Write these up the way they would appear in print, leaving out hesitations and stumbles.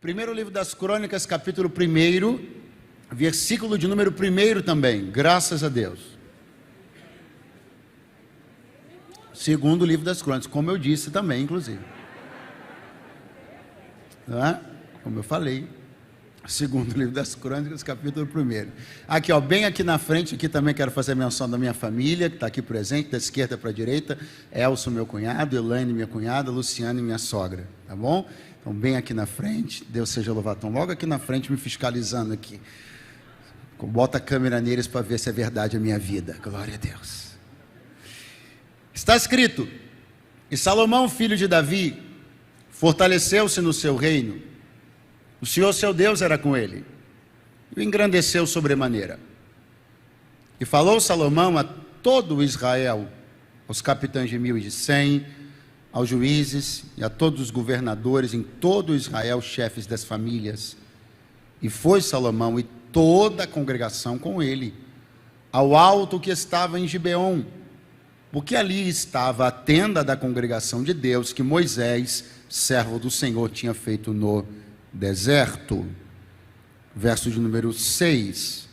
Primeiro livro das Crônicas, capítulo 1, versículo de número 1 também, graças a Deus. Segundo livro das Crônicas, como eu disse também, inclusive. Não é? Como eu falei. Segundo livro das Crônicas, capítulo 1. Aqui, ó, bem aqui na frente, aqui também quero fazer menção da minha família, que está aqui presente, da esquerda para a direita. Elson, meu cunhado, Elaine, minha cunhada, Luciane, minha sogra, tá bom? Então, bem aqui na frente, Deus seja louvado. Então, logo aqui na frente, me fiscalizando aqui. Bota a câmera neles para ver se é verdade a minha vida. Glória a Deus. Está escrito: e Salomão, filho de Davi, fortaleceu-se no seu reino. O Senhor, seu Deus, era com ele, e o engrandeceu sobremaneira. E falou Salomão a todo Israel, aos capitães de 1000 e de 100, aos juízes e a todos os governadores em todo Israel, chefes das famílias. E foi Salomão e toda a congregação com ele, ao alto que estava em Gibeon, porque ali estava a tenda da congregação de Deus, que Moisés, servo do Senhor, tinha feito no deserto. Verso de número 6.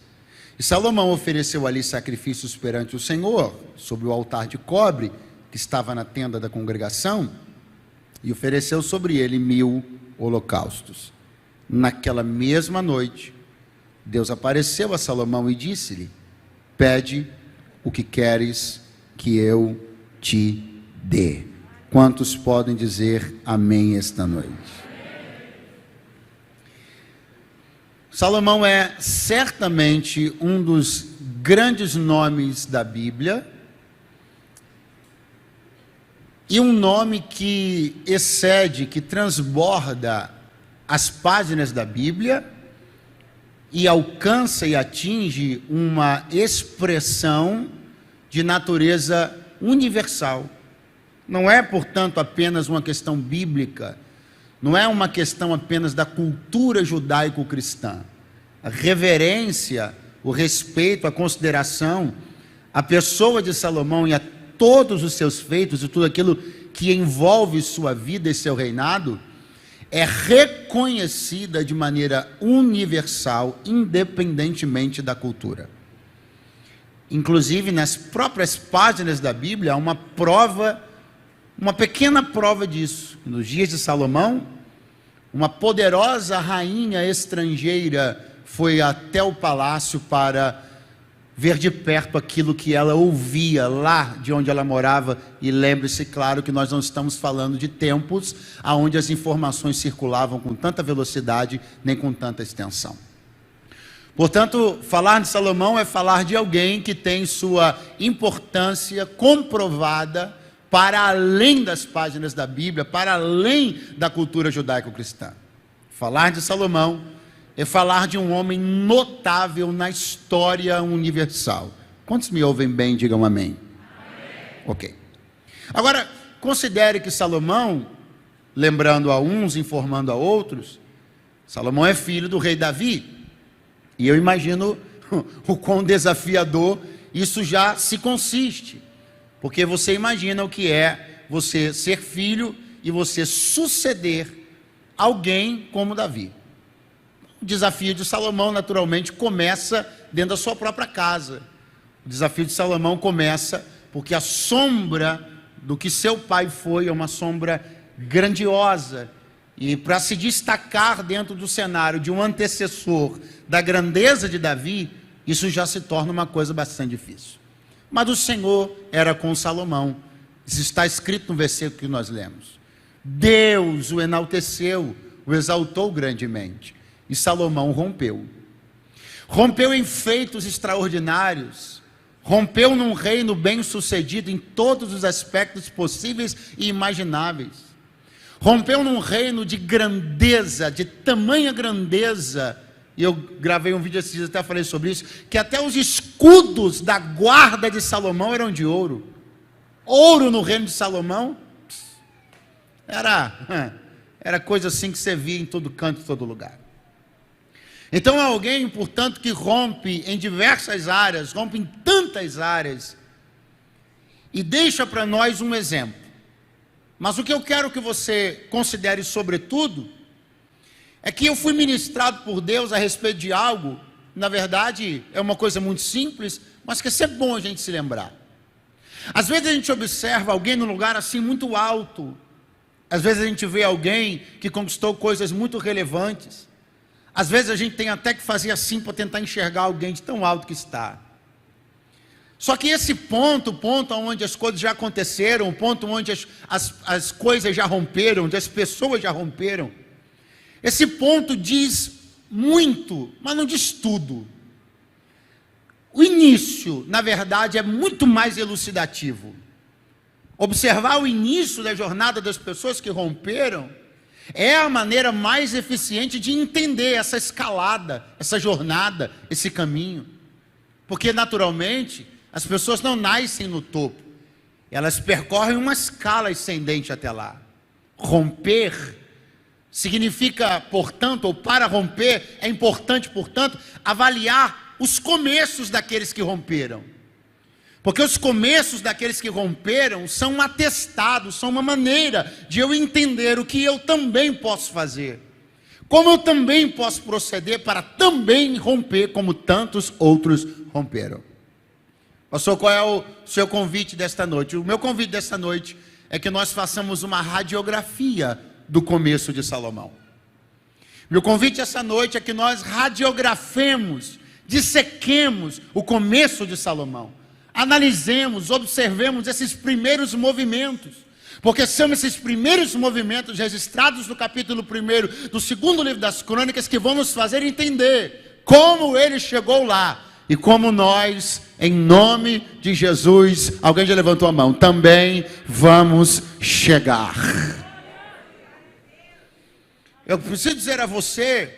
E Salomão ofereceu ali sacrifícios perante o Senhor, sobre o altar de cobre, que estava na tenda da congregação, e ofereceu sobre ele 1000 holocaustos. Naquela mesma noite, Deus apareceu a Salomão e disse-lhe: pede o que queres que eu te dê. Quantos podem dizer amém esta noite? Salomão é certamente um dos grandes nomes da Bíblia, e um nome que excede, que transborda as páginas da Bíblia e alcança e atinge uma expressão de natureza universal. Não é, portanto, apenas uma questão bíblica, não é uma questão apenas da cultura judaico-cristã. A reverência, o respeito, a consideração, a pessoa de Salomão e a todos os seus feitos e tudo aquilo que envolve sua vida e seu reinado, é reconhecida de maneira universal, independentemente da cultura. Inclusive, nas próprias páginas da Bíblia, há uma prova, uma pequena prova disso. Nos dias de Salomão, uma poderosa rainha estrangeira foi até o palácio para ver de perto aquilo que ela ouvia lá de onde ela morava. E lembre-se, claro, que nós não estamos falando de tempos onde as informações circulavam com tanta velocidade, nem com tanta extensão. Portanto, falar de Salomão é falar de alguém que tem sua importância comprovada para além das páginas da Bíblia, para além da cultura judaico-cristã. Falar de Salomão é falar de um homem notável na história universal. Quantos me ouvem bem, digam amém. Amém. Ok. Agora, considere que Salomão, lembrando a uns, informando a outros, Salomão é filho do rei Davi. E eu imagino o quão desafiador isso já se consiste. Porque você imagina o que é você ser filho e você suceder alguém como Davi. O desafio de Salomão, naturalmente, começa dentro da sua própria casa. O desafio de Salomão começa porque a sombra do que seu pai foi é uma sombra grandiosa. E para se destacar dentro do cenário de um antecessor da grandeza de Davi, isso já se torna uma coisa bastante difícil. Mas o Senhor era com Salomão. Isso está escrito no versículo que nós lemos. Deus o enalteceu, o exaltou grandemente. E Salomão rompeu. Rompeu em feitos extraordinários. Rompeu num reino bem-sucedido em todos os aspectos possíveis e imagináveis. Rompeu num reino de grandeza, de tamanha grandeza. E eu gravei um vídeo esses dias, até falei sobre isso, que até os escudos da guarda de Salomão eram de ouro. Ouro no reino de Salomão era coisa assim que você via em todo canto, em todo lugar. Então é alguém, portanto, que rompe em diversas áreas, rompe em tantas áreas, e deixa para nós um exemplo. Mas o que eu quero que você considere sobretudo, é que eu fui ministrado por Deus a respeito de algo, na verdade é uma coisa muito simples, mas que é sempre bom a gente se lembrar. Às vezes a gente observa alguém num lugar assim muito alto, às vezes a gente vê alguém que conquistou coisas muito relevantes, às vezes a gente tem até que fazer assim para tentar enxergar alguém de tão alto que está. Só que esse ponto, o ponto onde as coisas já aconteceram, o ponto onde as coisas já romperam, onde as pessoas já romperam, esse ponto diz muito, mas não diz tudo. O início, na verdade, é muito mais elucidativo. Observar o início da jornada das pessoas que romperam é a maneira mais eficiente de entender essa escalada, essa jornada, esse caminho. Porque, naturalmente, as pessoas não nascem no topo, elas percorrem uma escala ascendente até lá. Romper significa, portanto, ou para romper, é importante, portanto, avaliar os começos daqueles que romperam. Porque os começos daqueles que romperam são um atestado, são uma maneira de eu entender o que eu também posso fazer. Como eu também posso proceder para também romper como tantos outros romperam. Pastor, qual é o seu convite desta noite? O meu convite desta noite é que nós façamos uma radiografia do começo de Salomão. Meu convite essa noite é que nós radiografemos, dissequemos o começo de Salomão. Analisemos, observemos esses primeiros movimentos. Porque são esses primeiros movimentos registrados no capítulo 1 do segundo livro das Crônicas que vão nos fazer entender como ele chegou lá. E como nós, em nome de Jesus, alguém já levantou a mão, também vamos chegar. Eu preciso dizer a você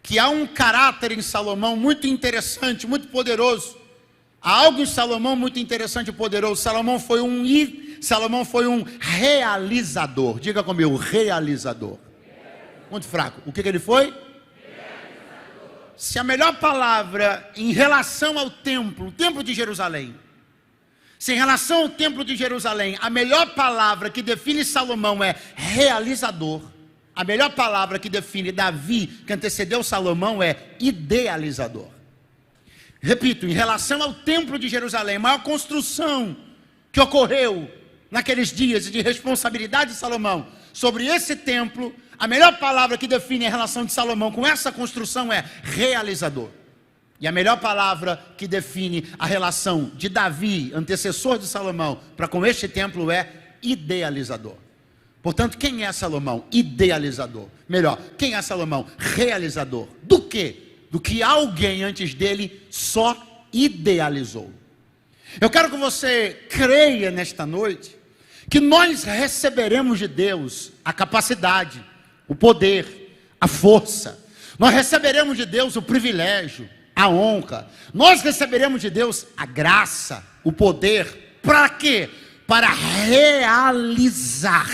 que há um caráter em Salomão muito interessante, muito poderoso. Há algo em Salomão muito interessante e poderoso. Salomão foi um realizador. Diga comigo, realizador. Muito fraco. O que ele foi? Se a melhor palavra em relação ao templo, o templo de Jerusalém, se em relação ao templo de Jerusalém, a melhor palavra que define Salomão é realizador, a melhor palavra que define Davi, que antecedeu Salomão, é idealizador. Repito, em relação ao templo de Jerusalém, a maior construção que ocorreu naqueles dias de responsabilidade de Salomão sobre esse templo, a melhor palavra que define a relação de Salomão com essa construção é realizador. E a melhor palavra que define a relação de Davi, antecessor de Salomão, para com este templo é idealizador. Portanto, quem é Salomão? Idealizador. Melhor, quem é Salomão? Realizador. Do quê? Do que alguém antes dele só idealizou. Eu quero que você creia nesta noite que nós receberemos de Deus a capacidade, o poder, a força. Nós receberemos de Deus o privilégio, a honra. Nós receberemos de Deus a graça, o poder. Para quê? Para realizar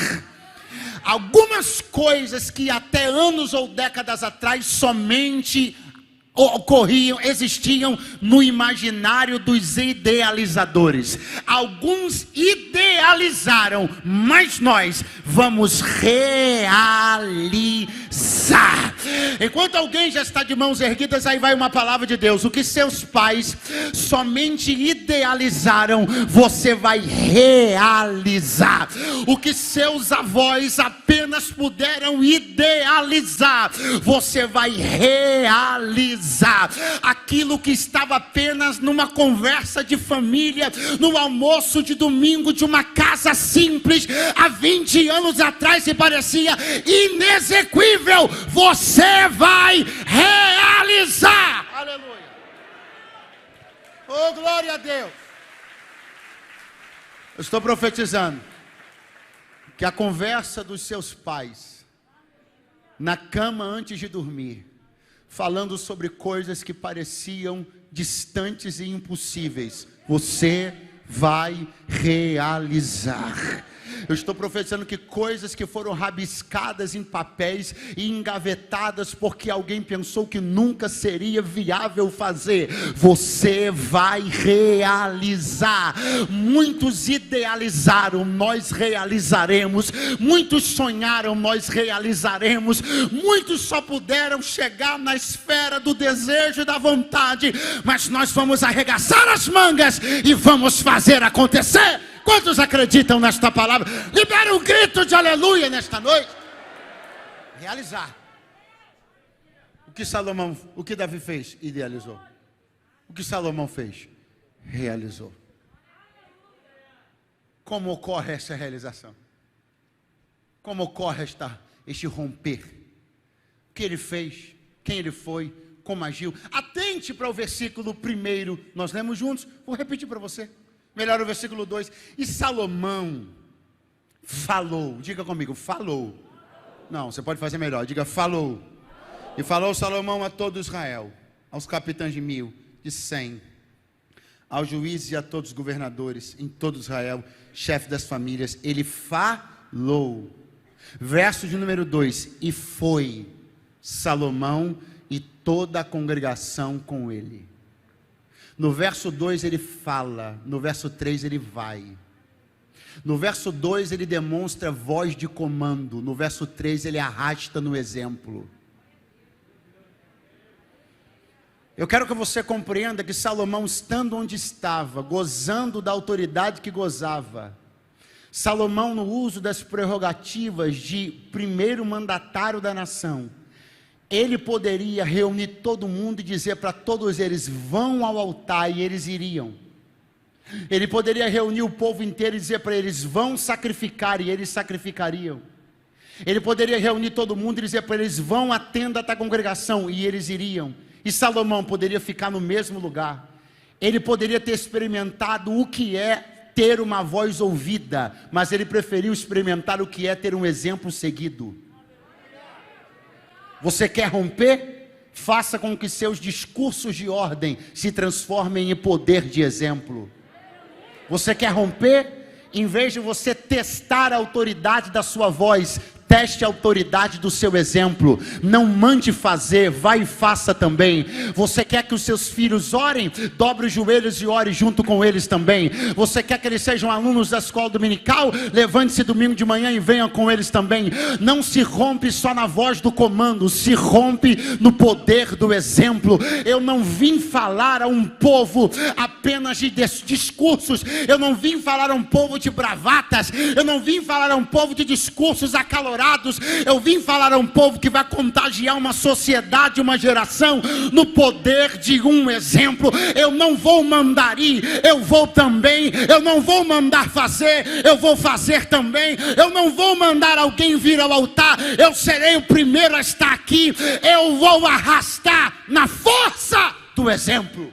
algumas coisas que até anos ou décadas atrás somente ocorriam, existiam no imaginário dos idealizadores. Alguns idealizaram, mas nós vamos realizar. Enquanto alguém já está de mãos erguidas, aí vai uma palavra de Deus. O que seus pais somente idealizaram, você vai realizar. O que seus avós apenas puderam idealizar, você vai realizar. Aquilo que estava apenas numa conversa de família, no almoço de domingo de uma casa simples, há 20 anos atrás se parecia inexequível, você vai realizar. Aleluia. Oh, glória a Deus. Eu estou profetizando que a conversa dos seus pais na cama antes de dormir, falando sobre coisas que pareciam distantes e impossíveis, você vai realizar. Eu estou profetizando que coisas que foram rabiscadas em papéis e engavetadas porque alguém pensou que nunca seria viável fazer, você vai realizar. Muitos idealizaram, nós realizaremos. Muitos sonharam, nós realizaremos. Muitos só puderam chegar na esfera do desejo e da vontade, mas nós vamos arregaçar as mangas e vamos fazer acontecer. Quantos acreditam nesta palavra? Libera um grito de aleluia nesta noite. Realizar. O que Davi fez? Idealizou. O que Salomão fez? Realizou. Como ocorre essa realização? Como ocorre este romper? O que ele fez? Quem ele foi? Como agiu? Atente para o versículo 1. Nós lemos juntos. Vou repetir para você. Melhor o versículo 2. E Salomão falou. Diga comigo, falou. Não, você pode fazer melhor. Diga, falou. E falou Salomão a todo Israel, aos capitães de 1000, de 100, aos juízes e a todos os governadores em todo Israel, chefe das famílias. Ele falou. Verso de número 2. E foi Salomão e toda a congregação com ele. No verso 2 ele fala, no verso 3 ele vai. No verso 2 ele demonstra voz de comando, no verso 3 ele arrasta no exemplo. Eu quero que você compreenda que Salomão, estando onde estava, gozando da autoridade que gozava, Salomão, no uso das prerrogativas de primeiro mandatário da nação, ele poderia reunir todo mundo e dizer para todos eles, vão ao altar, e eles iriam. Ele poderia reunir o povo inteiro e dizer para eles, vão sacrificar, e eles sacrificariam. Ele poderia reunir todo mundo e dizer para eles, vão à tenda da congregação, e eles iriam. E Salomão poderia ficar no mesmo lugar. Ele poderia ter experimentado o que é ter uma voz ouvida, mas ele preferiu experimentar o que é ter um exemplo seguido. Você quer romper? Faça com que seus discursos de ordem se transformem em poder de exemplo. Você quer romper? Em vez de você testar a autoridade da sua voz, teste a autoridade do seu exemplo. Não mande fazer, vai e faça também. Você quer que os seus filhos orem? Dobre os joelhos e ore junto com eles também. Você quer que eles sejam alunos da escola dominical? Levante-se domingo de manhã e venha com eles também. Não se rompe só na voz do comando, se rompe no poder do exemplo. Eu não vim falar a um povo apenas de discursos. Eu não vim falar a um povo de bravatas. Eu não vim falar a um povo de discursos acalorados. Eu vim falar a um povo que vai contagiar uma sociedade, uma geração, no poder de um exemplo. Eu não vou mandar ir, eu vou também. Eu não vou mandar fazer, eu vou fazer também. Eu não vou mandar alguém vir ao altar, eu serei o primeiro a estar aqui. Eu vou arrastar na força do exemplo.